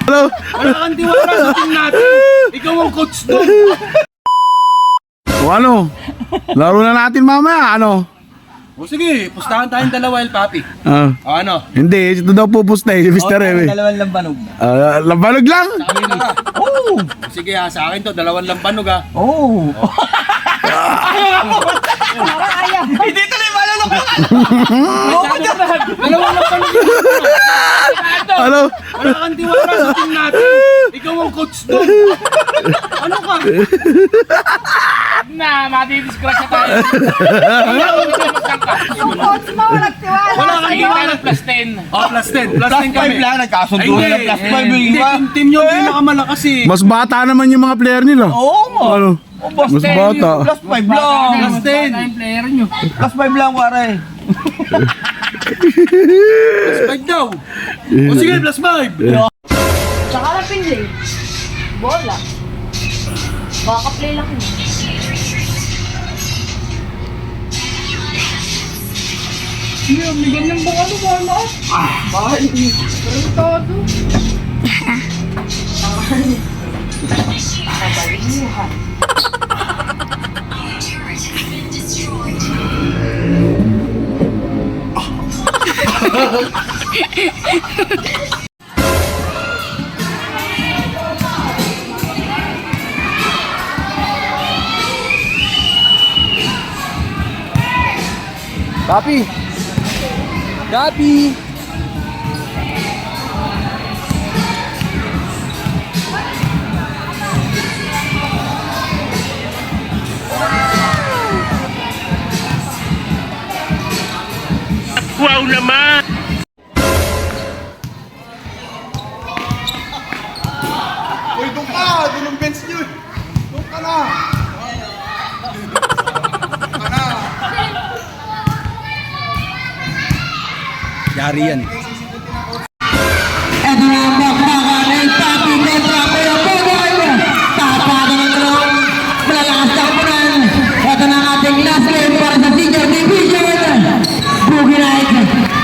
Hello? Wala kang tiwala sa team natin. Ikaw ang coach doon. O ano? Laro na natin mamaya, ano? O sige, pustahan tayong dalawa, El Papi. O ano? Hindi, ito daw pupusta eh, si Mr. M. Dalawang lambanog. Lambanog lang? Oh! Sige ha, sa akin to, 2 lambanog ha. Oh! Hindi tuloy malulukuhan! 2 lambanog. Ano? Wala kang tiwala sa team natin. Ikaw ang coach doon. Ano ka? Na, mati-discrash tayo. Yung coach mo, nagtiwala. Wala kang Ayun tiwala. na, plus 10. Oh, plus 10. Plus 10 Plus 5 kami. lang, nagkasundo Ay, na plus 5 Hindi, yung iba. team nyo pinakamalakas eh. Mas bata naman yung mga player nila. Oo nga. Ano? Plus Mas bata. Plus 5 lang. Plus 10. Yung player nyo. Plus 5 lang, pare. Plus 5 daw. O sige, plus 5. Tsaka lang pinlay. Bola. Baka play lang yun. May ganyan ba ano ba ano? Bakit? Pero todo. Kabalimuhan. Papi! Papi! Wow naman! Uy, doon ka! Doon ang bench nyo! Doon ka na! Yari yan. Ito na ang bakbakan ng Papi kontra Kuya Bogoy. Tapagan ng dalawang malalakas na kapunan. Ito na ang ating last game para sa senior division. Boogie Night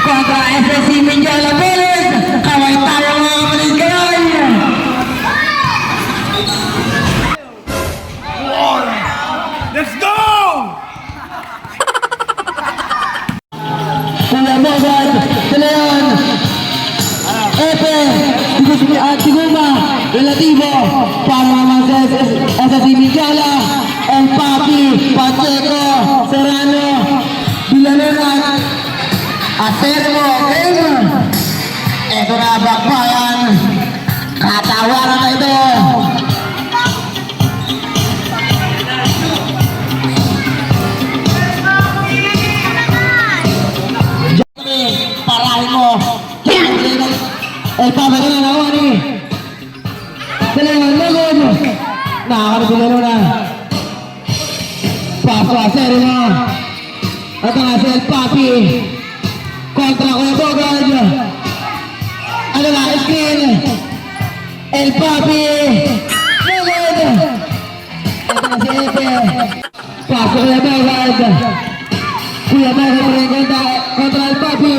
kontra SSC Mindiola Boys. Kaway tayo mga kapatid kayoy. Let's go! Kuya Bogoy, De Leon, Epe, Tiguma, Relativo, para naman sa SSC Mindiola, El Papi, Pacheco, Serrano, Villanueva, Acerbo, Game. Ito na bakbayan. Katawanan na ito. Parahin mo. El Papi ka na naman eh. Dalawa, lagod. Nakakaragulo na. Paso a Serrano. Ito nga si El Papi. Kontra Kuya Bogard. Ano na, screen. El Papi. Lagod. Ito nga si Epe. Paso Kuya Bogard. Kuya Bogard kontra El Papi.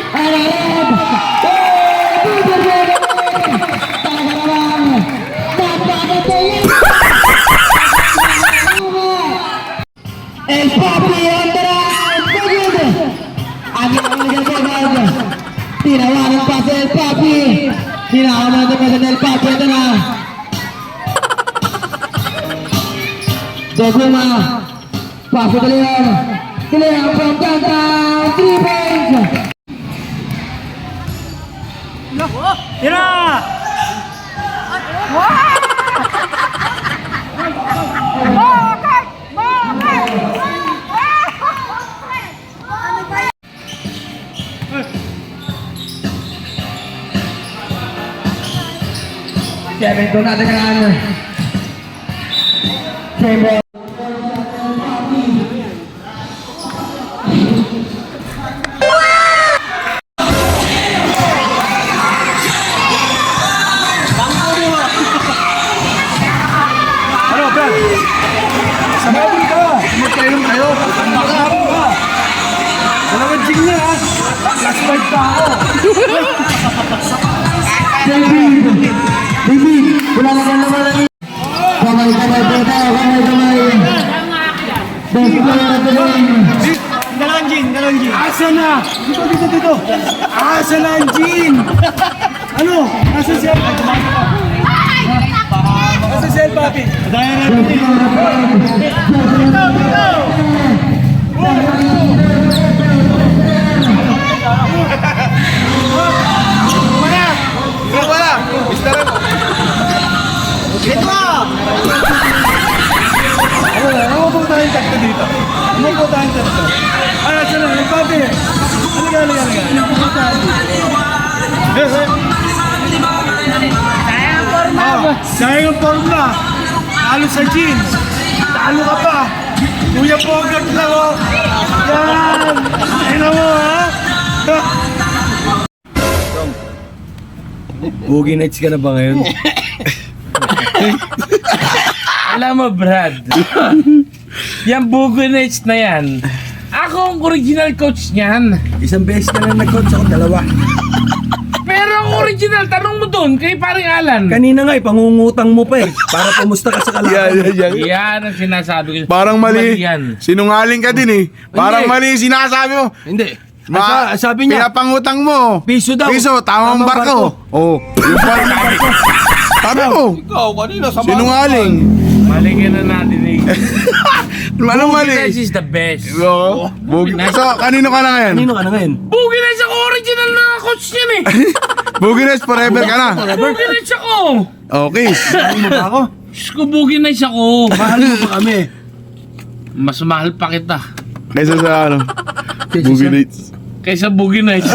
Ararab. El Papi Andrés Bogud. Tinawanan pa si El Papi. Tinawanan pa si El Papi. Ito na. Doguma. Paso De Leon. De Leon from downtown. 3 points. Kevin doon natin kan. Kevin. Ano, Brad? Sababon ka! Magkainom kayo! Makahapon ka! Dalawang jing na ha! Last fight pa ako! David, wala na naman ang kamay po tayo, kamay. Best player of the game. Asa na? Dito. Asa na ang Jean? Ano? Asa siya? Asa siya, papi? Dahil natin. Wala! Mister mo! Ito! Ano po tayong takta dito? Ano po tayong takta? Ano, saan na? Papi! Halika. Sayang ang forma! Talo sa jeans! Talo ka pa! Kuya Pogat lang o! Yan! Ayun mo ha! Boogie Nights ka na ba ngayon? Alam mo, Brad, yung Boogie Nights na yan, ako ang original coach niyan. Isang beses ka na nag-coach ako, dalawa. Pero ang original, tanong mo doon, kay paring Alan. Kanina nga pangungutang mo pa para pumusta ka sa kalaban. Yan. Yan ang sinasabi ko. Parang mali. Yan. Sinungaling ka din eh. Parang mali yung sinasabi mo. Hindi. Sabi niya, pinapangutang mo. Piso daw. Piso, tamang barko. Oh, yung barko. Sabi mo, Ikaw, kanina sa sinungaling. Maligyan na natin eh. Anong Boogie mali? Nights is the best. Oo. So, kanino ka na ngayon? Kanino ka na ngayon? Boogie Nights ako, original na coach niyan eh. Bugines forever ka na. Boogie Nights ako. Okay. Ano ba ako? Diyos ko, Boogie Nights ako. Mahal mo pa kami. Mas mahal pa kita Kaysa sa ano? Bugines. kaysa Boogie Nights.